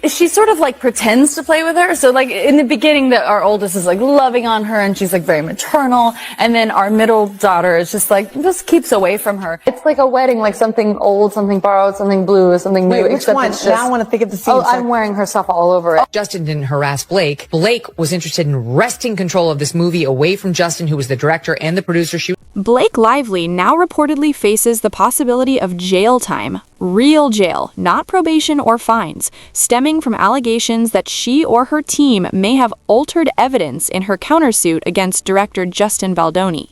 she sort of like pretends to play with her. So like in the beginning, our oldest is like loving on her and she's like very maternal, and then our middle daughter is just like just keeps away from her. It's like a wedding, like something old, something borrowed, something blue, something new. Wait, which one? Now I want to think of the scene. Oh, I'm wearing her stuff all over it. Justin didn't harass Blake. Blake was interested in wresting control of this movie away from Justin, who was the director and the producer. Blake Lively now reportedly faces the possibility of jail time, real jail, not probation or fines, stemming from allegations that she or her team may have altered evidence in her countersuit against director Justin Baldoni.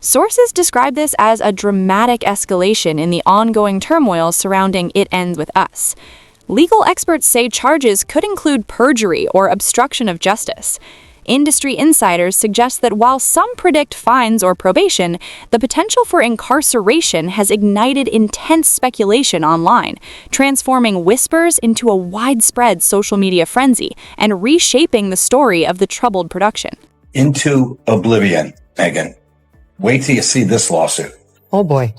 Sources describe this as a dramatic escalation in the ongoing turmoil surrounding It Ends With Us. Legal experts say charges could include perjury or obstruction of justice. Industry insiders suggest that while some predict fines or probation, the potential for incarceration has ignited intense speculation online, transforming whispers into a widespread social media frenzy and reshaping the story of the troubled production. Into oblivion, Megyn. Wait till you see this lawsuit. Oh boy.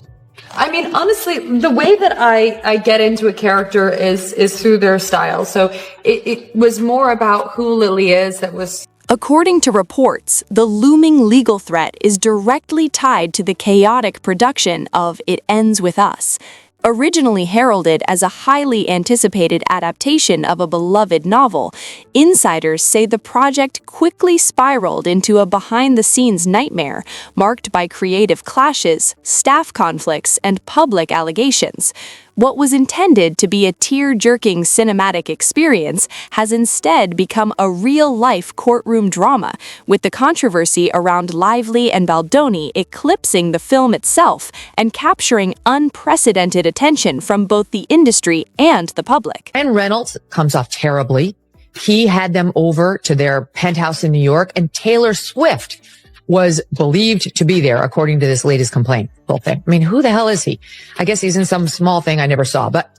I mean, honestly, the way that I get into a character is through their style. So it was more about who Lily is that was... According to reports, the looming legal threat is directly tied to the chaotic production of It Ends With Us. Originally heralded as a highly anticipated adaptation of a beloved novel, insiders say the project quickly spiraled into a behind-the-scenes nightmare, marked by creative clashes, staff conflicts, and public allegations. What was intended to be a tear-jerking cinematic experience has instead become a real-life courtroom drama, with the controversy around Lively and Baldoni eclipsing the film itself and capturing unprecedented attention from both the industry and the public. Ryan Reynolds comes off terribly. He had them over to their penthouse in New York, and Taylor Swift was believed to be there, according to this latest complaint. I mean, who the hell is he? I guess he's in some small thing I never saw. But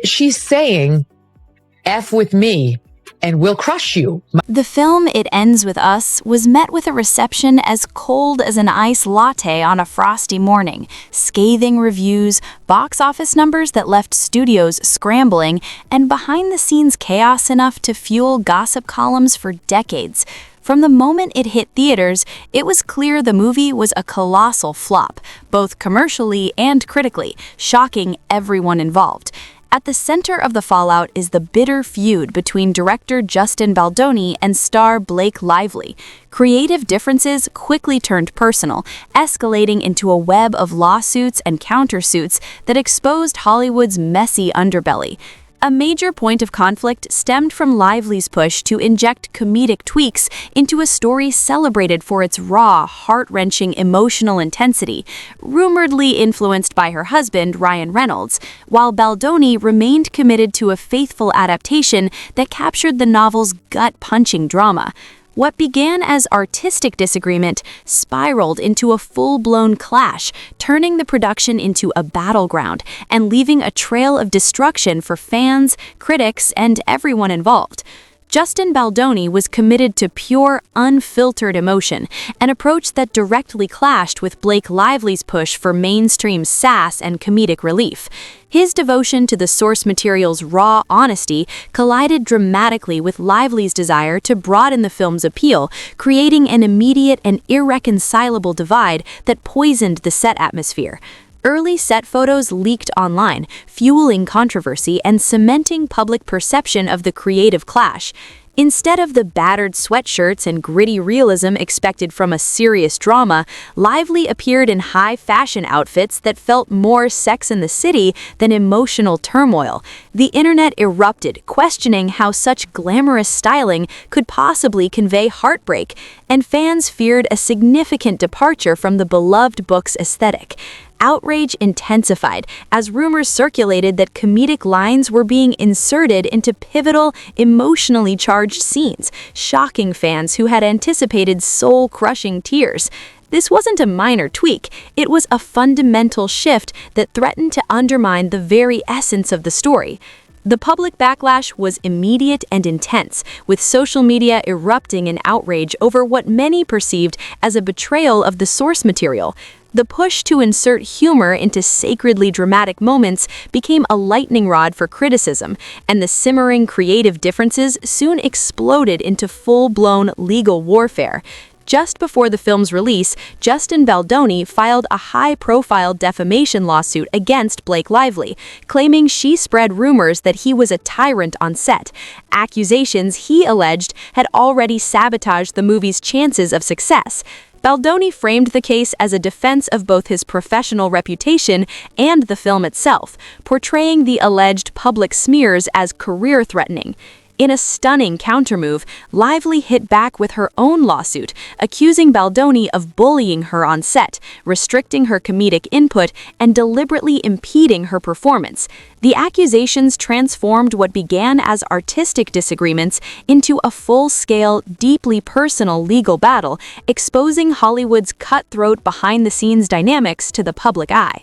she's saying, F with me, and we'll crush you. The film It Ends With Us was met with a reception as cold as an iced latte on a frosty morning, scathing reviews, box office numbers that left studios scrambling, and behind-the-scenes chaos enough to fuel gossip columns for decades. From the moment it hit theaters, it was clear the movie was a colossal flop, both commercially and critically, shocking everyone involved. At the center of the fallout is the bitter feud between director Justin Baldoni and star Blake Lively. Creative differences quickly turned personal, escalating into a web of lawsuits and countersuits that exposed Hollywood's messy underbelly. A major point of conflict stemmed from Lively's push to inject comedic tweaks into a story celebrated for its raw, heart-wrenching emotional intensity, rumoredly influenced by her husband, Ryan Reynolds, while Baldoni remained committed to a faithful adaptation that captured the novel's gut-punching drama. What began as artistic disagreement spiraled into a full-blown clash, turning the production into a battleground and leaving a trail of destruction for fans, critics, and everyone involved. Justin Baldoni was committed to pure, unfiltered emotion, an approach that directly clashed with Blake Lively's push for mainstream sass and comedic relief. His devotion to the source material's raw honesty collided dramatically with Lively's desire to broaden the film's appeal, creating an immediate and irreconcilable divide that poisoned the set atmosphere. Early set photos leaked online, fueling controversy and cementing public perception of the creative clash. Instead of the battered sweatshirts and gritty realism expected from a serious drama, Lively appeared in high-fashion outfits that felt more Sex and the City than emotional turmoil. The internet erupted, questioning how such glamorous styling could possibly convey heartbreak, and fans feared a significant departure from the beloved book's aesthetic. Outrage intensified as rumors circulated that comedic lines were being inserted into pivotal, emotionally charged scenes, shocking fans who had anticipated soul-crushing tears. This wasn't a minor tweak, it was a fundamental shift that threatened to undermine the very essence of the story. The public backlash was immediate and intense, with social media erupting in outrage over what many perceived as a betrayal of the source material. The push to insert humor into sacredly dramatic moments became a lightning rod for criticism, and the simmering creative differences soon exploded into full-blown legal warfare. Just before the film's release, Justin Baldoni filed a high-profile defamation lawsuit against Blake Lively, claiming she spread rumors that he was a tyrant on set, accusations he alleged had already sabotaged the movie's chances of success. Baldoni framed the case as a defense of both his professional reputation and the film itself, portraying the alleged public smears as career-threatening. In a stunning countermove, Lively hit back with her own lawsuit, accusing Baldoni of bullying her on set, restricting her comedic input, and deliberately impeding her performance. The accusations transformed what began as artistic disagreements into a full-scale, deeply personal legal battle, exposing Hollywood's cutthroat behind-the-scenes dynamics to the public eye.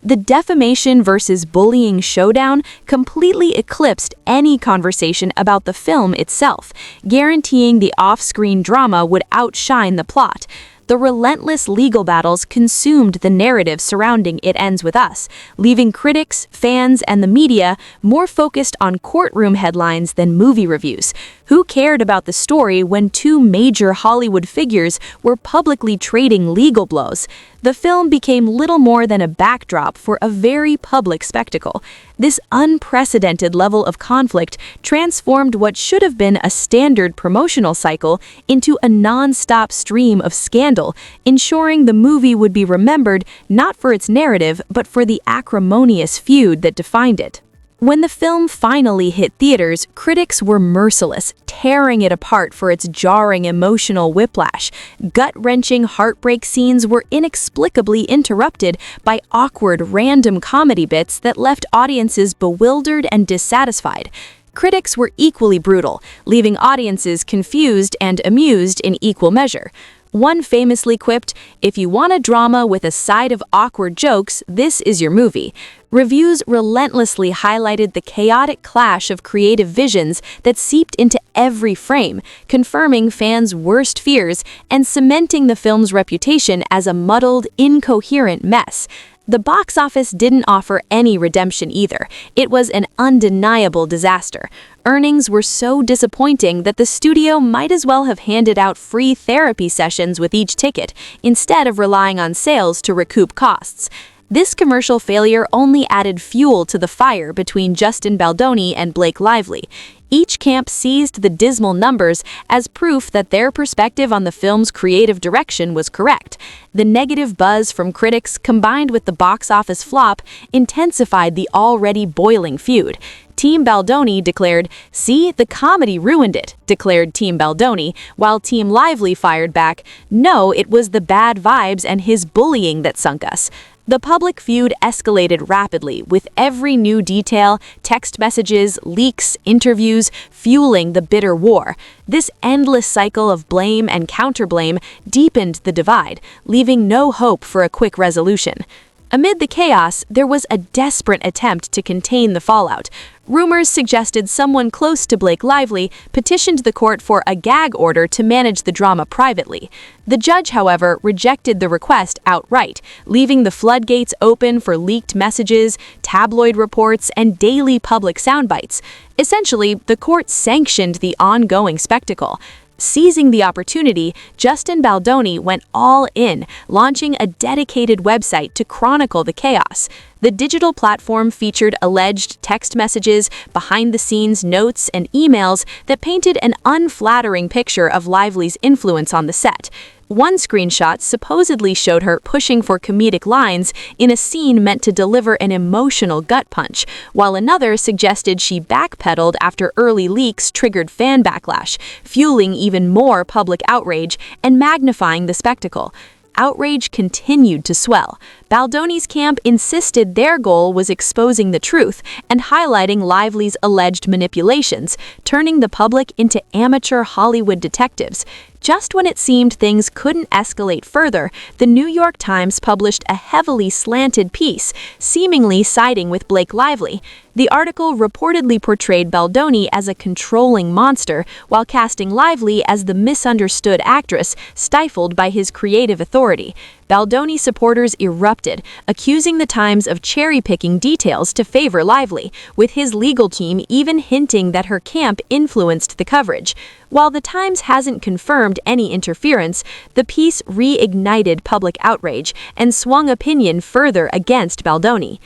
The defamation versus bullying showdown completely eclipsed any conversation about the film itself, guaranteeing the off-screen drama would outshine the plot. The relentless legal battles consumed the narrative surrounding It Ends With Us, leaving critics, fans, and the media more focused on courtroom headlines than movie reviews. Who cared about the story when two major Hollywood figures were publicly trading legal blows? The film became little more than a backdrop for a very public spectacle. This unprecedented level of conflict transformed what should have been a standard promotional cycle into a non-stop stream of scandal, ensuring the movie would be remembered not for its narrative, but for the acrimonious feud that defined it. When the film finally hit theaters, critics were merciless, tearing it apart for its jarring emotional whiplash. Gut-wrenching heartbreak scenes were inexplicably interrupted by awkward, random comedy bits that left audiences bewildered and dissatisfied. Critics were equally brutal, leaving audiences confused and amused in equal measure. One famously quipped, "If you want a drama with a side of awkward jokes, this is your movie." Reviews relentlessly highlighted the chaotic clash of creative visions that seeped into every frame, confirming fans' worst fears and cementing the film's reputation as a muddled, incoherent mess. The box office didn't offer any redemption either. It was an undeniable disaster. Earnings were so disappointing that the studio might as well have handed out free therapy sessions with each ticket, instead of relying on sales to recoup costs. This commercial failure only added fuel to the fire between Justin Baldoni and Blake Lively. Each camp seized the dismal numbers as proof that their perspective on the film's creative direction was correct. The negative buzz from critics, combined with the box office flop, intensified the already boiling feud. Team Baldoni declared, "See, the comedy ruined it," declared Team Baldoni, while Team Lively fired back, "No, it was the bad vibes and his bullying that sunk us." The public feud escalated rapidly, with every new detail, text messages, leaks, interviews, fueling the bitter war. This endless cycle of blame and counterblame deepened the divide, leaving no hope for a quick resolution. Amid the chaos, there was a desperate attempt to contain the fallout. Rumors suggested someone close to Blake Lively petitioned the court for a gag order to manage the drama privately. The judge, however, rejected the request outright, leaving the floodgates open for leaked messages, tabloid reports, and daily public soundbites. Essentially, the court sanctioned the ongoing spectacle. Seizing the opportunity, Justin Baldoni went all in, launching a dedicated website to chronicle the chaos. The digital platform featured alleged text messages, behind-the-scenes notes, and emails that painted an unflattering picture of Lively's influence on the set. One screenshot supposedly showed her pushing for comedic lines in a scene meant to deliver an emotional gut punch, while another suggested she backpedaled after early leaks triggered fan backlash, fueling even more public outrage and magnifying the spectacle. Outrage continued to swell. Baldoni's camp insisted their goal was exposing the truth and highlighting Lively's alleged manipulations, turning the public into amateur Hollywood detectives. Just when it seemed things couldn't escalate further, the New York Times published a heavily slanted piece, seemingly siding with Blake Lively. The article reportedly portrayed Baldoni as a controlling monster, while casting Lively as the misunderstood actress stifled by his creative authority. Baldoni supporters erupted, accusing the Times of cherry-picking details to favor Lively, with his legal team even hinting that her camp influenced the coverage. While the Times hasn't confirmed any interference, the piece reignited public outrage and swung opinion further against Baldoni.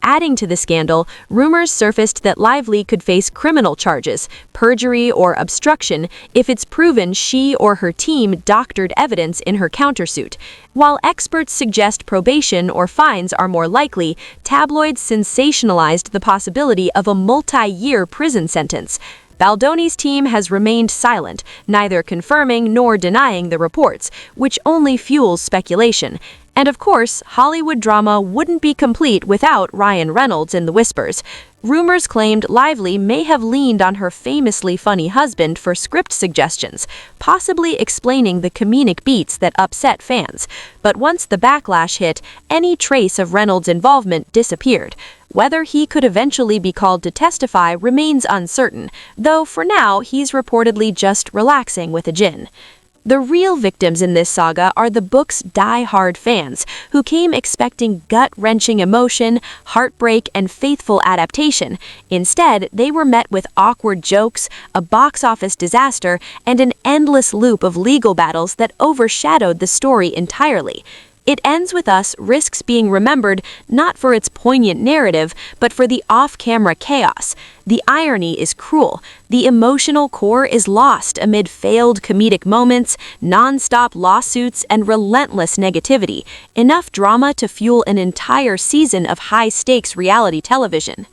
Adding to the scandal, rumors surfaced that Lively could face criminal charges, perjury or obstruction, if it's proven she or her team doctored evidence in her countersuit. While experts suggest probation or fines are more likely, tabloids sensationalized the possibility of a multi-year prison sentence. Baldoni's team has remained silent, neither confirming nor denying the reports, which only fuels speculation. And of course, Hollywood drama wouldn't be complete without Ryan Reynolds in the whispers. Rumors claimed Lively may have leaned on her famously funny husband for script suggestions, possibly explaining the comedic beats that upset fans. But once the backlash hit, any trace of Reynolds' involvement disappeared. Whether he could eventually be called to testify remains uncertain, though for now he's reportedly just relaxing with a gin. The real victims in this saga are the book's die-hard fans, who came expecting gut-wrenching emotion, heartbreak, and faithful adaptation. Instead, they were met with awkward jokes, a box office disaster, and an endless loop of legal battles that overshadowed the story entirely. It Ends With Us risks being remembered not for its poignant narrative, but for the off-camera chaos. The irony is cruel. The emotional core is lost amid failed comedic moments, non-stop lawsuits, and relentless negativity. Enough drama to fuel an entire season of high-stakes reality television.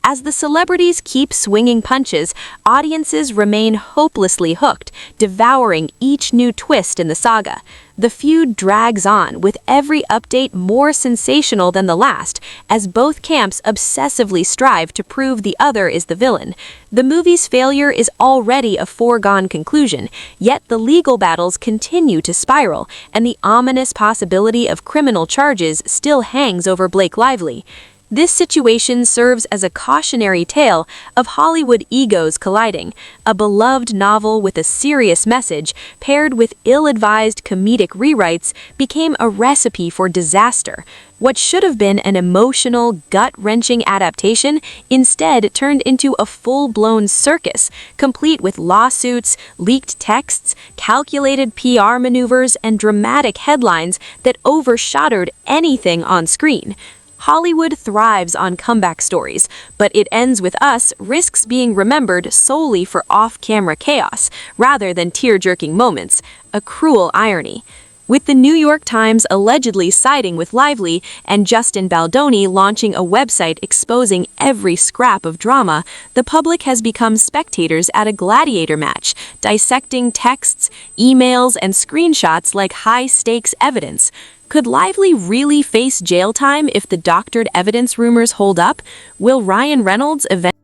As the celebrities keep swinging punches, audiences remain hopelessly hooked, devouring each new twist in the saga. The feud drags on, with every update more sensational than the last, as both camps obsessively strive to prove the other is the villain. The movie's failure is already a foregone conclusion, yet the legal battles continue to spiral, and the ominous possibility of criminal charges still hangs over Blake Lively. This situation serves as a cautionary tale of Hollywood egos colliding. A beloved novel with a serious message, paired with ill-advised comedic rewrites, became a recipe for disaster. What should have been an emotional, gut-wrenching adaptation instead turned into a full-blown circus, complete with lawsuits, leaked texts, calculated PR maneuvers, and dramatic headlines that overshadowed anything on screen. Hollywood thrives on comeback stories, but It Ends With Us risks being remembered solely for off-camera chaos, rather than tear-jerking moments, a cruel irony. With the New York Times allegedly siding with Lively and Justin Baldoni launching a website exposing every scrap of drama, the public has become spectators at a gladiator match, dissecting texts, emails, and screenshots like high-stakes evidence. Could Lively really face jail time if the doctored evidence rumors hold up? Will Ryan Reynolds eventually